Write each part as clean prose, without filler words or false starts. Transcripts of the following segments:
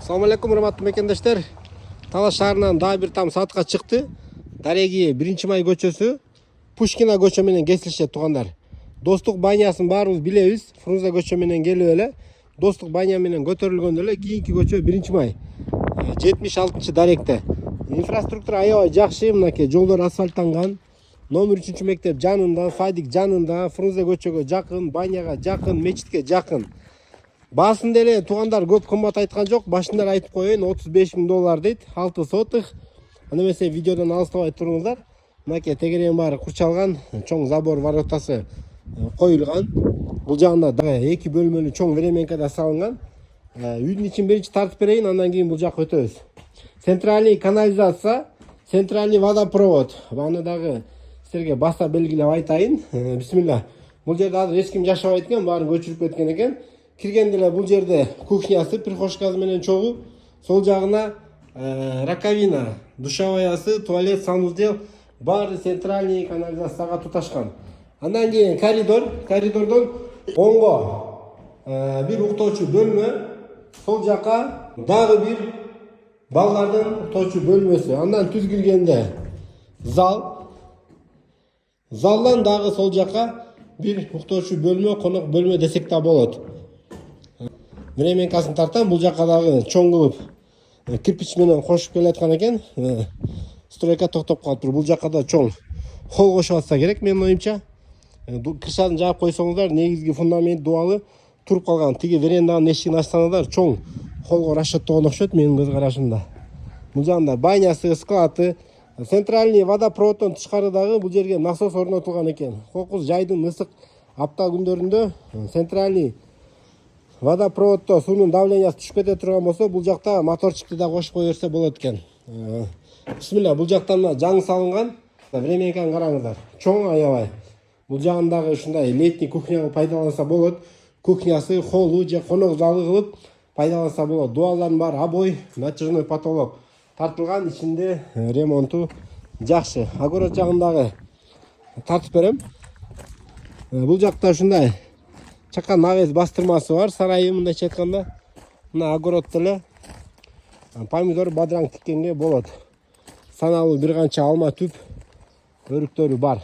Assalamu alaikum, урматтуу мекендештер. Талас шаарынан дагы бир там саатка чыкты. Дареги 1-май көчөсү Пушкина көчө менен кесилишет туугандар. Достук банясын баарыбыз билебиз. Фрунзе көчө менен келип эле Достук баня менен көтөрүлгөндө эле кийинки көчө 1-май 76-даректе. Инфраструктура аябай жакшы, мынакей жолдор асфальттанган. Номер 3-мектеп жанында, садик жанында, Фрунзе көчөгө жакын, баняга жакын, мечитке жакын. Баасын деле туугандар көп кымбат айткан жок. Башында айтып коеюн, $35,000 дейт. 6 сотых. Аны эмесе видеодон алыстабай туруңуздар. Мынакей тегерен баары курчалган, чоң забор воротасы коюлган. Бул жагында дагы 2 бөлмөлүү чоң временкада салынган. Үйдүн ичин биринчи тартып берейин, андан кийин бул жакка өтөбүз. Центральный канализация, центральный водопровод. Аны дагы силерге баса белгилеп айтайын. Бисмилла. Бул жерде азыр эч ким жашабайт экен, баарын көчүрүп кеткен экен. Киргенде эле бул жерде кухнясы, прихожкасы менен чогуу, сол жагына раковина, душеваясы, туалет, санузел баары центральный канализацияга туташкан. Андан кийин коридордон оңго бир уктоочу бөлмө, сол жака дагы бир балдардын уктоочу бөлмөсү. Андан түзгүлгенде залдан дагы сол жака бир уктоочу бөлмө, конок бөлмө десек да болот. Временкасын тартам, бул жака дагы чоң кылып кирпич менен кошуп келаткан экен. Стройка токтоп калыптыр. Бул жака да чоң хол кошуп атса керек менин оюмча. Крышасын жаап койсоңуздар, негизги фундамент дуалы туруп калган. Тиги веранданын эшигин ачсаңыздар, чоң холго расчеттогон окшойт менин көз карашымда. Бул жагында банясы, склаты, центральный водопроводдон тышкары дагы бул жерге насос орнотулган экен. Кокус жайдын ысык апта күндөрүндө центральный водопроводдо суунун давлениясы түшүп кете турган болсо, бул жакта моторчикти да кошуп кое берсе болот экен. Бисмилла, бул жактан жаңы салынган временканы караңыздар. Чоң аябай. Бул жагындагы ушундай летний кухня пайдаланса болот. Кухнясы, холу же конок залы кылып пайдаланса болот. Дуалдардын баары обой, натяжной потолок тартылган, ичинде ремонту жакшы. Огород жагындагы тартып берем. Бул жакта ушундай чака навес бастырмасы бар, сарайы мындайча айтканда. Мына огороддо эле помидор, бадыраң тиккенге болот. Саналуу бир канча алма түп өрүктөрү бар.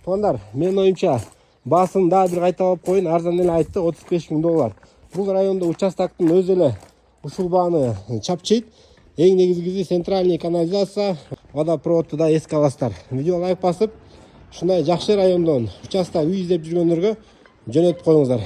Туугандар, менин оюмча баасын дагы бир кайталап коеюн, арзан эле айтты, $35,000. Бул райондо участоктун өзү эле ушул бааны чапчыйт. Эң негизгиси центральный канализация, водопроводду да эске аласыздар. Видео лайк басып, ушундай жакшы райондон участок үй издеп жүргөндөргө жөнөтүп коюңуздар.